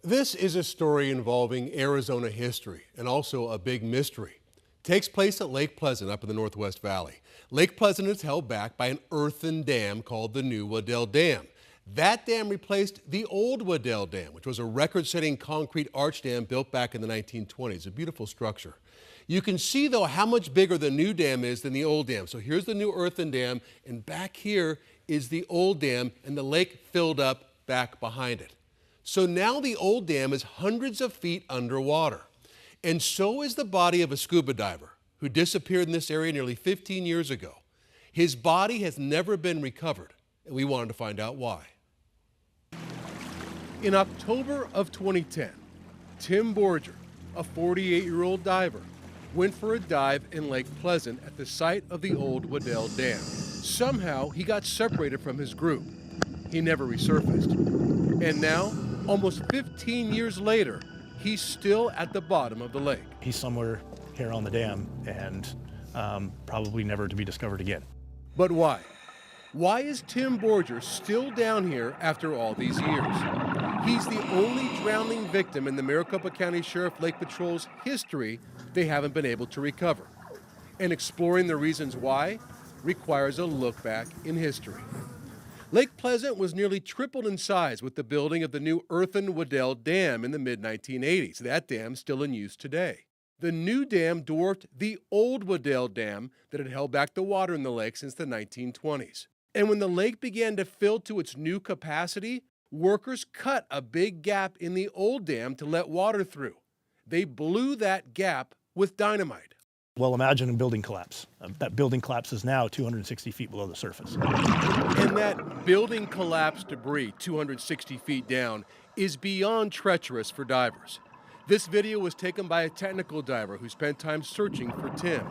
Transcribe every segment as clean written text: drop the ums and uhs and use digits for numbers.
This is a story involving Arizona history and also a big mystery. It takes place at Lake Pleasant up in the Northwest Valley. Lake Pleasant is held back by an earthen dam called the New Waddell Dam. That dam replaced the old Waddell Dam, which was a record-setting concrete arch dam built back in the 1920s. A beautiful structure. You can see, though, how much bigger the new dam is than the old dam. So here's the new earthen dam, and back here is the old dam, and the lake filled up back behind it. So now the old dam is hundreds of feet underwater. And so is the body of a scuba diver who disappeared in this area nearly 15 years ago. His body has never been recovered, and we wanted to find out why. In October of 2010, Tim Borger, a 48-year-old diver, went for a dive in Lake Pleasant at the site of the old Waddell Dam. Somehow, he got separated from his group. He never resurfaced. And now, almost 15 years later, he's still at the bottom of the lake. He's somewhere here on the dam and probably never to be discovered again. But why? Why is Tim Borger still down here after all these years? He's the only drowning victim in the Maricopa County Sheriff Lake Patrol's history they haven't been able to recover. And exploring the reasons why requires a look back in history. Lake Pleasant was nearly tripled in size with the building of the new earthen Waddell Dam in the mid-1980s. That dam's still in use today. The new dam dwarfed the old Waddell Dam that had held back the water in the lake since the 1920s. And when the lake began to fill to its new capacity, workers cut a big gap in the old dam to let water through. They blew that gap with dynamite. Well, imagine a building collapse. That building collapse is now 260 feet below the surface. And that building collapse debris, 260 feet down, is beyond treacherous for divers. This video was taken by a technical diver who spent time searching for Tim.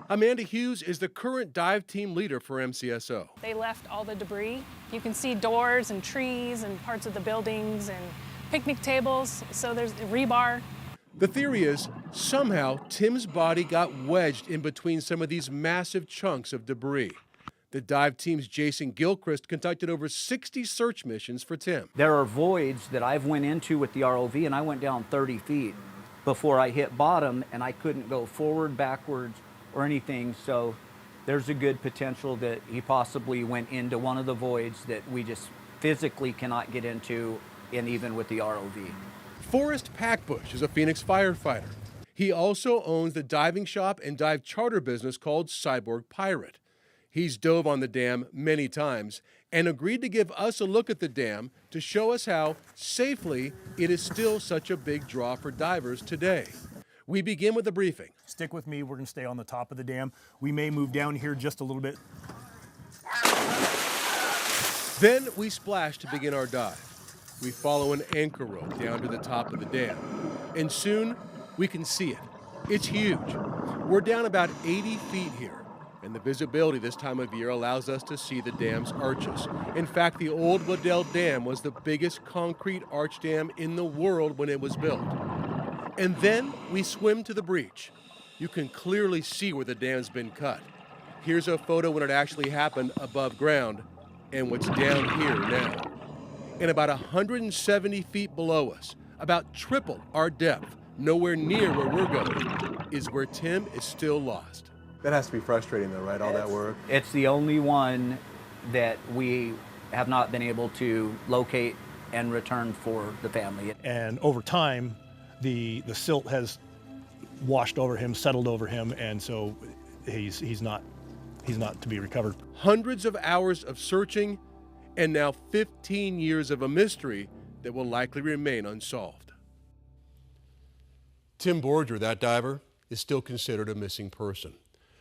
Amanda Hughes is the current dive team leader for MCSO. They left all the debris. You can see doors and trees and parts of the buildings and picnic tables, so there's rebar. The theory is, somehow, Tim's body got wedged in between some of these massive chunks of debris. The dive team's Jason Gilchrist conducted over 60 search missions for Tim. There are voids that I've went into with the ROV, and I went down 30 feet before I hit bottom, and I couldn't go forward, backwards, or anything. So there's a good potential that he possibly went into one of the voids that we just physically cannot get into, and even with the ROV. Forrest Packbush is a Phoenix firefighter. He also owns the diving shop and dive charter business called Cyborg Pirate. He's dove on the dam many times and agreed to give us a look at the dam to show us how, safely, it is still such a big draw for divers today. We begin with a briefing. Stick with me, we're gonna stay on the top of the dam. We may move down here just a little bit. Then we splash to begin our dive. We follow an anchor rope down to the top of the dam, and soon we can see it. It's huge. We're down about 80 feet here, and the visibility this time of year allows us to see the dam's arches. In fact, the old Waddell Dam was the biggest concrete arch dam in the world when it was built. And then we swim to the breach. You can clearly see where the dam's been cut. Here's a photo when it actually happened above ground, and what's down here now. And about 170 feet below us, about triple our depth, nowhere near where we're going, is where Tim is still lost. That has to be frustrating though, right? All that work. It's the only one that we have not been able to locate and return for the family. And over time, the silt has washed over him, settled over him, and so he's not to be recovered. Hundreds of hours of searching, and now 15 years of a mystery that will likely remain unsolved. Tim Borger, that diver, is still considered a missing person.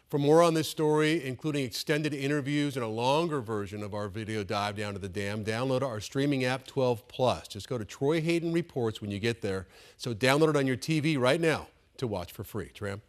For more on this story, including extended interviews and a longer version of our video dive down to the dam, download our streaming app 12+. Just go to Troy-Hayden-Reports when you get there. So download it on your TV right now to watch for free. Tram?